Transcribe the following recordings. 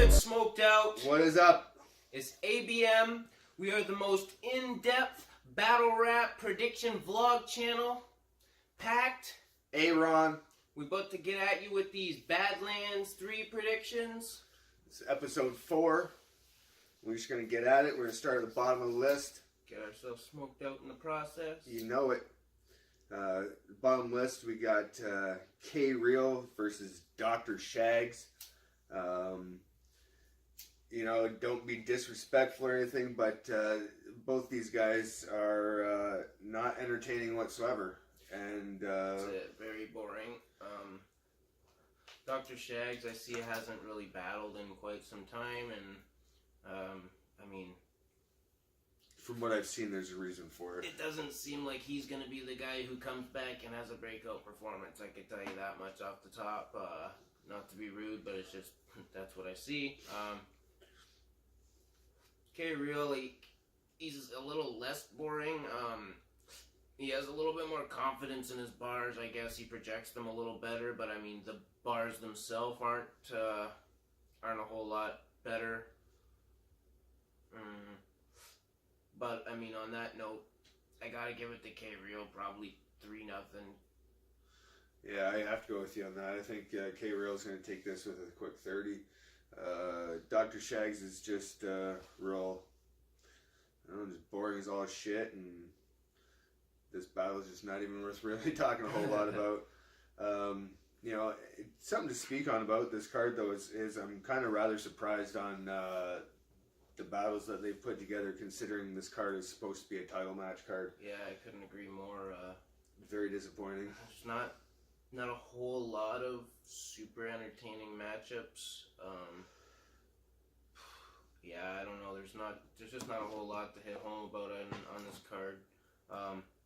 been smoked out. What is up? It's ABM. We are the most in-depth battle rap prediction vlog channel. Packed. Aaron. We're about to get at you with these Badlands 3 predictions. It's episode 4. We're just going to get at it. We're going to start at the bottom of the list. Get ourselves smoked out in the process. You know it. Bottom list, we got K-Real versus Dr. Shags. You know, don't be disrespectful or anything, but both these guys are not entertaining whatsoever. And That's it. Very boring. Dr. Shags, I see, hasn't really battled in quite some time, and I mean, from what I've seen, there's a reason for it. it doesn't seem like he's going to be the guy who comes back and has a breakout performance. I can tell you that much off the top. Not to be rude, but it's just, that's what I see. K-Real, he's a little less boring. He has a little bit more confidence in his bars. I guess he projects them a little better, but I mean, the bars themselves aren't a whole lot better. But I mean, on that note, I gotta give it to K-Real, probably 3-0. Yeah, I have to go with you on that. I think K-Real's going to take this with a quick 30. Dr. Shags is just real, I don't know, just boring as all shit, and this battle is just not even worth really talking a whole lot about. You know, something to speak on about this card, though, is I'm kind of rather surprised on the battles that they've put together, considering this card is supposed to be a title match card. Yeah, I couldn't agree more. Very disappointing. There's not a whole lot of super entertaining matchups. Yeah, I don't know. There's just not a whole lot to hit home about on this card.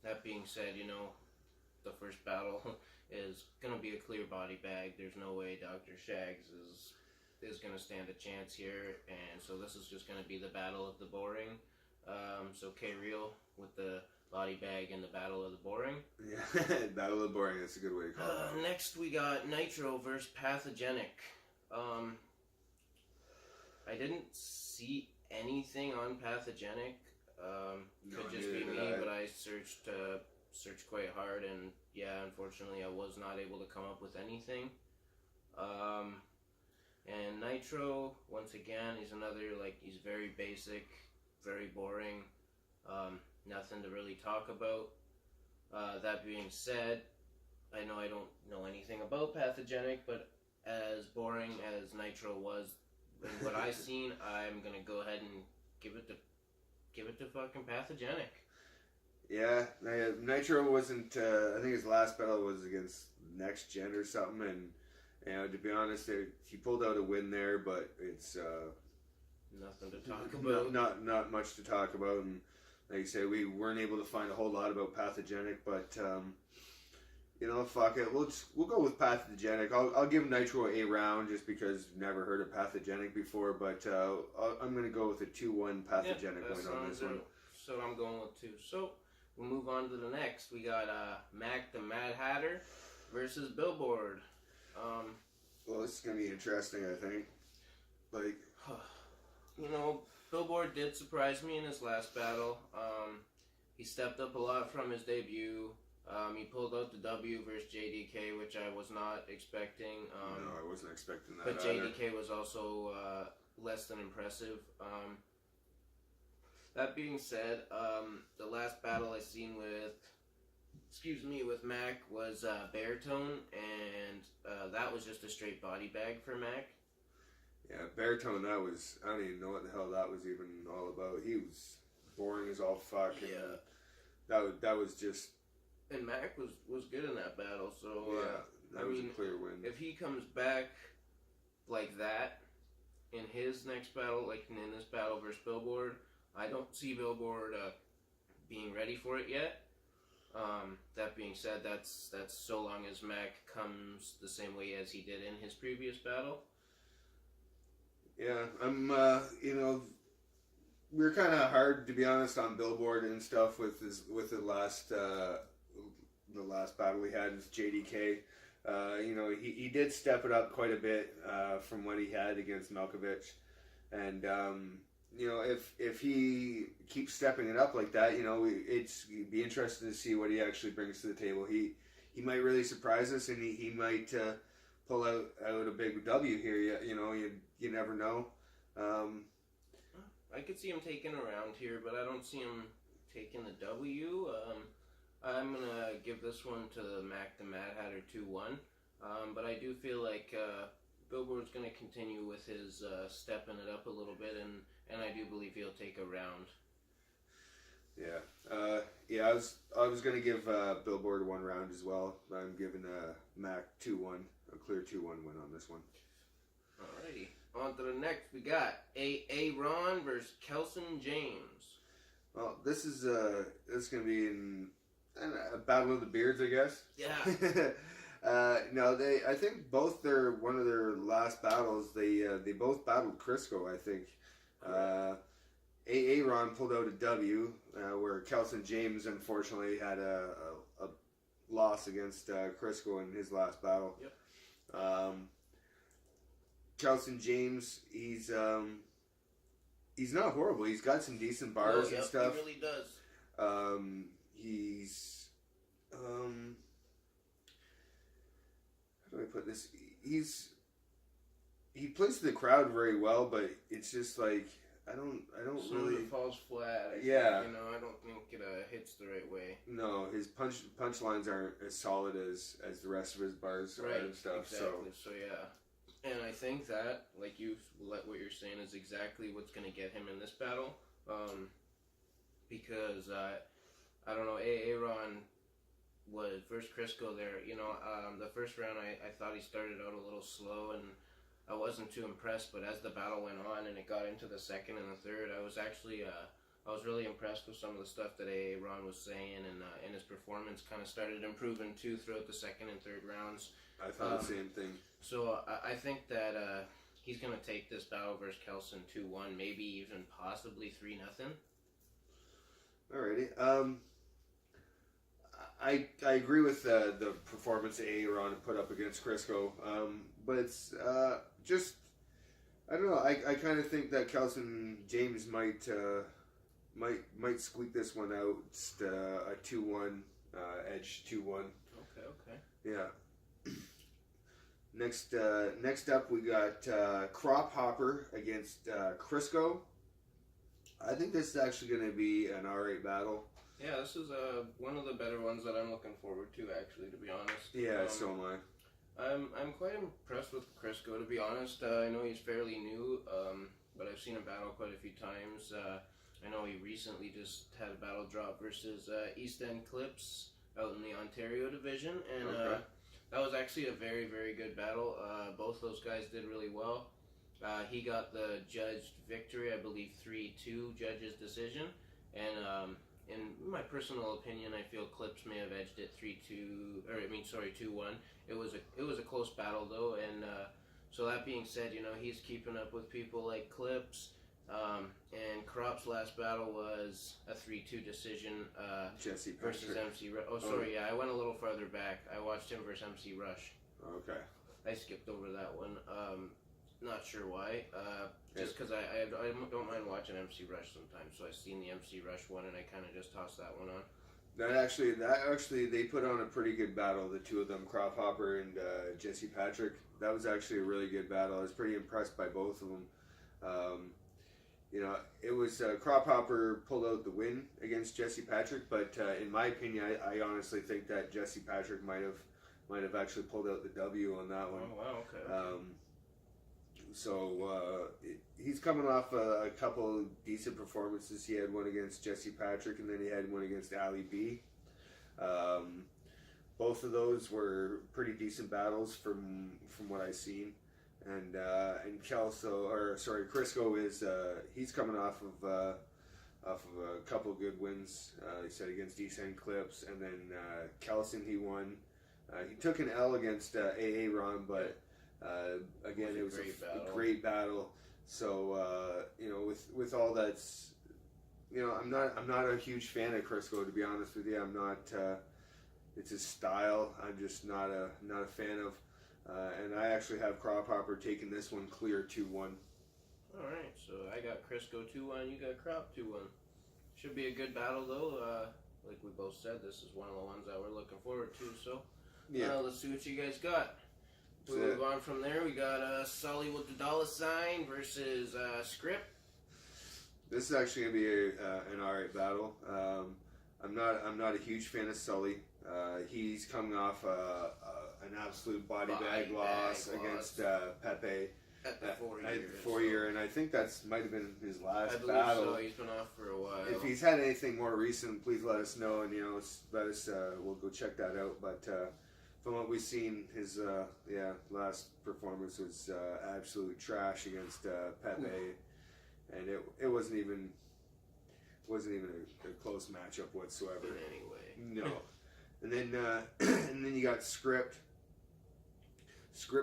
That being said, you know, the first battle is gonna be a clear body bag. There's no way Dr. Shags is gonna stand a chance here, and so this is just gonna be the battle of the boring. So K-Real with the body bag and the battle of the boring. Yeah, battle of the boring. That's a good way to call it. Next we got Nitro versus Pathogenic. I didn't see anything on Pathogenic. Could just be me, but I searched quite hard, and yeah, unfortunately I was not able to come up with anything. And Nitro, once again, he's another, he's very basic, very boring, nothing to really talk about. That being said, I know I don't know anything about Pathogenic, but as boring as Nitro was in what I've seen, I'm gonna go ahead and give it to fucking Pathogenic. Yeah, Nitro wasn't. I think his last battle was against Next Gen or something, and you know, to be honest, he pulled out a win there, but it's nothing to talk about. Not much to talk about, and like you say, we weren't able to find a whole lot about Pathogenic, but you know, fuck it, we'll go with Pathogenic. I'll give Nitro a round just because never heard of Pathogenic before, but I'm gonna go with a 2-1 Pathogenic win on this one. So I'm going with 2. So we'll move on to the next. We got Mac the Mad Hatter versus Billboard. Well, this is gonna be interesting, I think. You know, Billboard did surprise me in his last battle. He stepped up a lot from his debut. He pulled out the W versus JDK, which I was not expecting. No, I wasn't expecting that. But JDK was also less than impressive. That being said, the last battle I seen with Mac was Baritone, and that was just a straight body bag for Mac. Yeah, Baritone, I don't even know what the hell that was even all about. He was boring as all fuck. Yeah. And that was just... And Mac was good in that battle, so... yeah, that was a clear win. If he comes back like that in his next battle, like in this battle versus Billboard, I don't see Billboard being ready for it yet. That being said, that's so long as Mac comes the same way as he did in his previous battle. Yeah, I'm, you know, we were kind of hard, to be honest, on Billboard and stuff with the last battle we had with JDK. he did step it up quite a bit from what he had against Malkovich, and if he keeps stepping it up like that, it'd be interesting to see what he actually brings to the table. He might really surprise us, and he might pull out a big W here. You never know. I could see him taking a round here, but I don't see him taking the W. I'm gonna give this one to Mac the Mad Hatter 2-1. But I do feel like Billboard's gonna continue with his stepping it up a little bit, and I do believe he'll take a round. Yeah. I was gonna give Billboard 1 round as well. I'm giving Mac 2-1, a clear 2-1 win on this one. Alrighty. On to the next, we got Ron versus Kelson James. Well, this is going to be a battle of the beards, I guess. Yeah. No, I think one of their last battles, they both battled Crisco, I think. Ron pulled out a W, where Kelson James unfortunately had a loss against Crisco in his last battle. Yep. Kelson James, he's not horrible. He's got some decent bars and stuff. He really does. He's how do I put this? He plays to the crowd very well, but it's just like I don't really. It falls flat. I don't think it hits the right way. No, his punchlines aren't as solid as the rest of his bars and stuff. Exactly. So yeah. And I think that, like what you're saying is exactly what's going to get him in this battle, because I don't know, Aaron was versus Crisco there. The first round I thought he started out a little slow, and I wasn't too impressed. But as the battle went on and it got into the second and the third, I was actually I was really impressed with some of the stuff that Aaron was saying, and his performance kind of started improving too throughout the second and third rounds. I thought the same thing. So I think that he's going to take this battle versus Kelson 2-1, maybe even possibly 3-0. Alrighty. I agree with the performance that Aaron put up against Crisco, but it's just I don't know. I kind of think that Kelson James might squeak this one out. Just a 2-1 edge 2-1. Okay. Yeah. Next up, we got Crop Hopper against Crisco. I think this is actually going to be an alright battle. Yeah, this is one of the better ones that I'm looking forward to, actually, to be honest. Yeah, so am I. I'm quite impressed with Crisco, to be honest. I know he's fairly new, but I've seen him battle quite a few times. I know he recently just had a battle drop versus East End Clips out in the Ontario division, and that was actually a very, very good battle. Both those guys did really well. He got the judged victory, I believe 3-2 judge's decision, and in my personal opinion, I feel Clips may have edged it 2-1. It was a close battle though, and so that being said, he's keeping up with people like Clips. And Crop's last battle was a 3-2 decision Jesse versus MC Rush. I went a little farther back. I watched him versus MC Rush. Okay. I skipped over that one. Not sure why. Just because I don't mind watching MC Rush sometimes. So I seen the MC Rush one and I kind of just tossed that one on. That actually they put on a pretty good battle. The two of them, Crop Hopper and Jesse Patrick. That was actually a really good battle. I was pretty impressed by both of them. It was Crop Hopper pulled out the win against Jesse Patrick, but in my opinion, I honestly think that Jesse Patrick might have actually pulled out the W on that one. Oh wow, okay. He's coming off a couple of decent performances. He had one against Jesse Patrick, and then he had one against Ali B. Both of those were pretty decent battles from what I've seen. And Crisco is he's coming off of a couple of good wins. He said against East End Clips, and then Kelson he won. He took an L against Ron, but again it was a great battle. So with all that's I'm not a huge fan of Crisco, to be honest with you. I'm not. It's his style. I'm just not a fan of. And I actually have Crop Hopper taking this one clear 2-1. Alright, so I got Crisco 2-1, you got Crop 2-1. Should be a good battle though. Like we both said, this is one of the ones that we're looking forward to. So let's see what you guys got. We move on from there. We got Sully with the $sign versus Script. This is actually gonna be an alright battle. I'm not a huge fan of Sully. He's coming off an absolute body bag loss against Pepe at the 4-year, and I think that's might have been his last battle. I believe so. He's been off for a while. If he's had anything more recent, please let us know, and let us. We'll go check that out. But from what we've seen, his last performance was absolute trash against Pepe, and it wasn't even a close matchup whatsoever. In any way. No. And then you got Script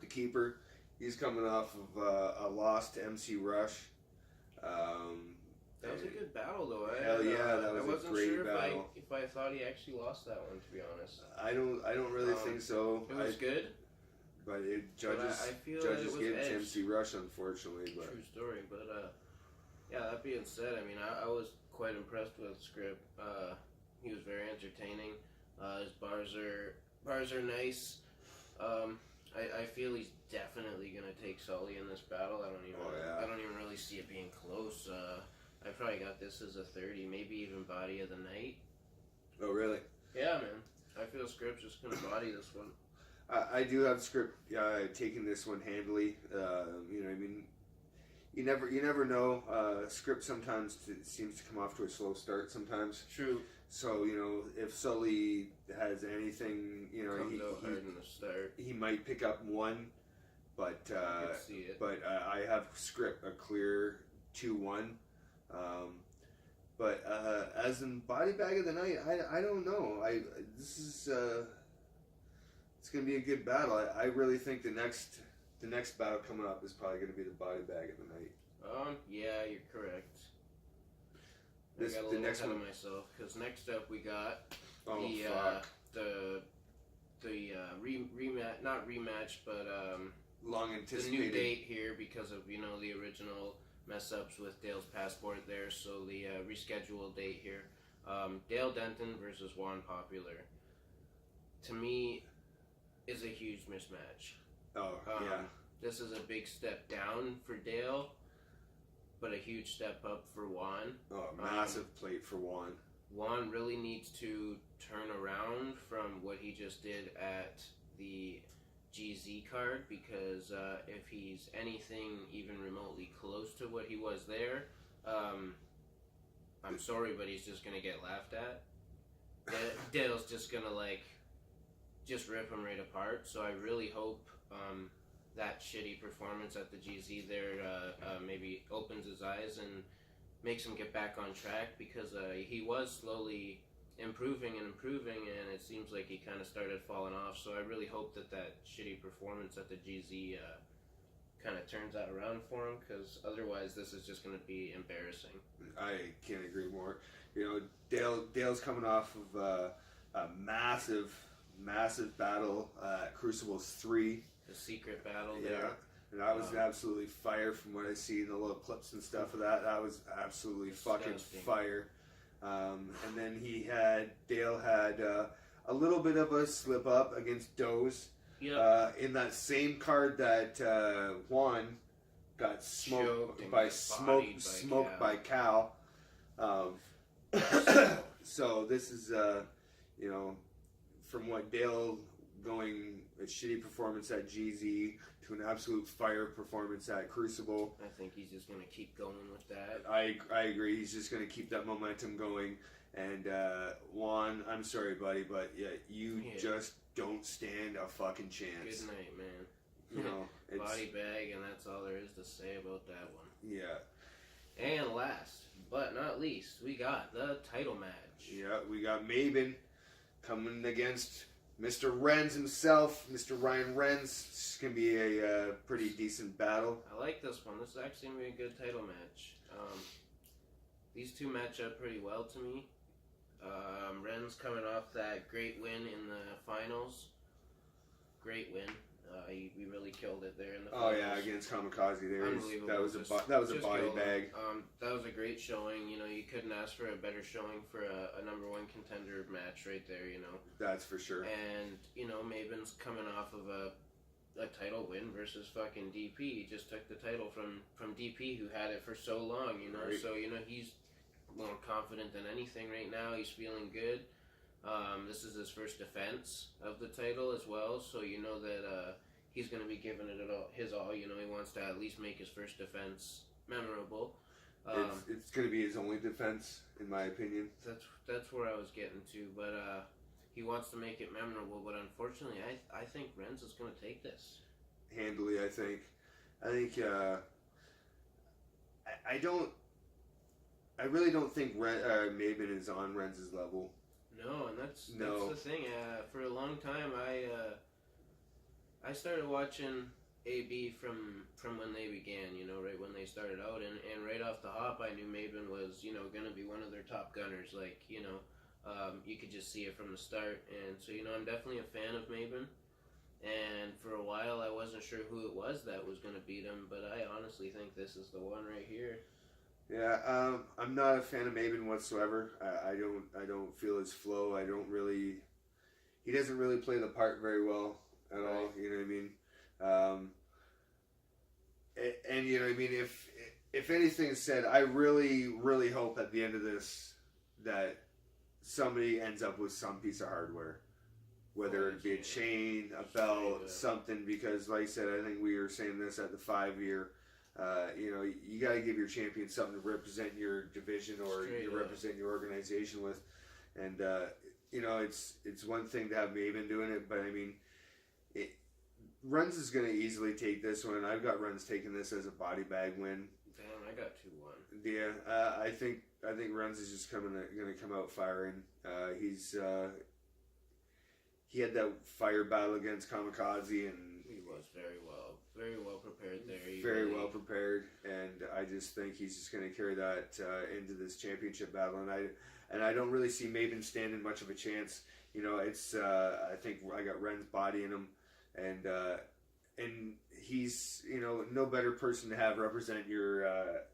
the keeper. He's coming off of a loss to MC Rush. That was a good battle, though. Hell yeah, that was a great battle. If I thought he actually lost that one, to be honest. I don't really think so. It was good, but judges gave it to MC Rush, unfortunately. But. True story, but that being said, I mean, I was quite impressed with Script. He was very entertaining. His bars are nice. I feel he's definitely gonna take Sully in this battle. I don't even really see it being close. I probably got this as a 30, maybe even body of the night. Oh really? Yeah, man. I feel Script's just gonna body this one. I do have Script taking this one handily. I mean, you never know. Script sometimes seems to come off to a slow start. Sometimes. True. So if Sully has anything, comes out hard in the start, he might pick up one, but I can see it. But I have Script a clear 2-1. But as in body bag of the night, I don't know. This is it's gonna be a good battle. I really think the next battle coming up is probably gonna be the body bag of the night. Yeah, you're correct. I got a little ahead of myself because next up we got the rematch, not rematch, but long anticipated the new date here because of the original mess ups with Dale's passport there. So the rescheduled date here, Dale Denton versus Juan Popular. To me, is a huge mismatch. This is a big step down for Dale, but a huge step up for Juan. Oh, massive plate for Juan. Juan really needs to turn around from what he just did at the GZ card, because if he's anything even remotely close to what he was there, I'm sorry, but he's just going to get laughed at. Dale's just going to just rip him right apart. So I really hope that shitty performance at the GZ there maybe opens his eyes and makes him get back on track, because he was slowly improving, and it seems like he kind of started falling off. So I really hope that shitty performance at the GZ kind of turns that around for him, because otherwise this is just going to be embarrassing. I can't agree more. Dale's coming off of a massive battle at Crucibles 3. The secret battle there. And I was absolutely fire from what I see in the little clips and stuff of that. That was absolutely fucking fire. And then Dale had a little bit of a slip up against Doze. Yep. In that same card that Juan got smoked by Cal. So this is from what Dale going a shitty performance at GZ to an absolute fire performance at Crucible. I think he's just going to keep going with that. I agree. He's just going to keep that momentum going. And Juan, I'm sorry, buddy, but you just don't stand a fucking chance. Good night, man. It's body bag, and that's all there is to say about that one. Yeah. And last but not least, we got the title match. Yeah, we got Maben coming against Mr. Renz himself, Mr. Ryan Renz. It's going to be a pretty decent battle. I like this one. This is actually going to be a good title match. These two match up pretty well to me. Ren's coming off that great win in the finals. Great win. He really killed it there in the finals. Oh yeah, against Kamikaze. Unbelievable. That was a body bag. That was a great showing. You know, you couldn't ask for a better showing for a number one contender match right there. You know. That's for sure. And you know, Maven's coming off of a title win versus fucking DP. He just took the title from DP, who had it for so long. You know, right. So you know he's more confident than anything right now. He's feeling good. This is his first defense of the title as well, so you know that he's going to be giving it his all. You know, he wants to at least make his first defense memorable. It's going to be his only defense, in my opinion. That's where I was getting to, but he wants to make it memorable. But unfortunately, I think Renz is going to take this handily. I think I really don't think Maven is on Renz's level. No, and that's the thing. For a long time, I started watching AB from when they began. You know, right when they started out, and right off the hop, I knew Maven was going to be one of their top gunners. Like you could just see it from the start, and so I'm definitely a fan of Maven. And for a while, I wasn't sure who it was that was going to beat him, but I honestly think this is the one right here. Yeah, I'm not a fan of Maven whatsoever. I don't feel his flow. He doesn't really play the part very well at all. You know what I mean? And you know what I mean. If anything is said, I really, really hope at the end of this that somebody ends up with some piece of hardware, whether it be a chain, a belt, something. Because, like I said, I think we were saying this at the 5-year. You got to give your champion something to represent your division or represent your organization with. And, it's one thing to have Maven doing it, but I mean, Runs is going to easily take this one. I've got Runs taking this as a body bag win. Damn, I got 2-1. Yeah, I think Runs is just going to come out firing. He had that fire battle against Kamikaze, and he was very well prepared there. Very well prepared, and I just think he's just going to carry that into this championship battle. And I don't really see Maven standing much of a chance. I think I got Ren's body in him, and he's no better person to have represent your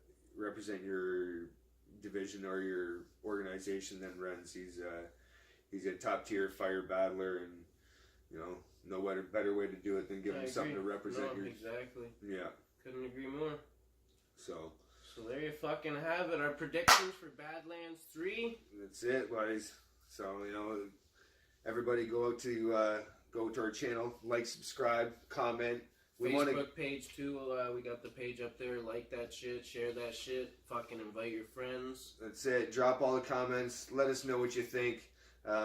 division or your organization than Ren's. He's a top tier fire battler, and no better way to do it than give him something to represent your. Exactly. Yeah. Couldn't agree more. So there you fucking have it. Our predictions for Badlands 3. That's it, buddies. So everybody go to our channel, like, subscribe, comment. Facebook page too. We got the page up there. Like that shit. Share that shit. Fucking invite your friends. That's it. Drop all the comments. Let us know what you think.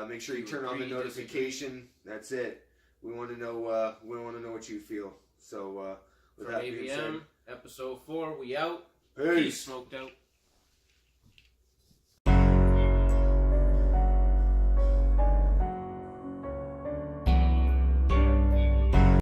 Make sure you turn on the notification. That's it. We want to know. We want to know what you feel. So with from that being said, ABM episode 4. We out. Peace. Smoked out.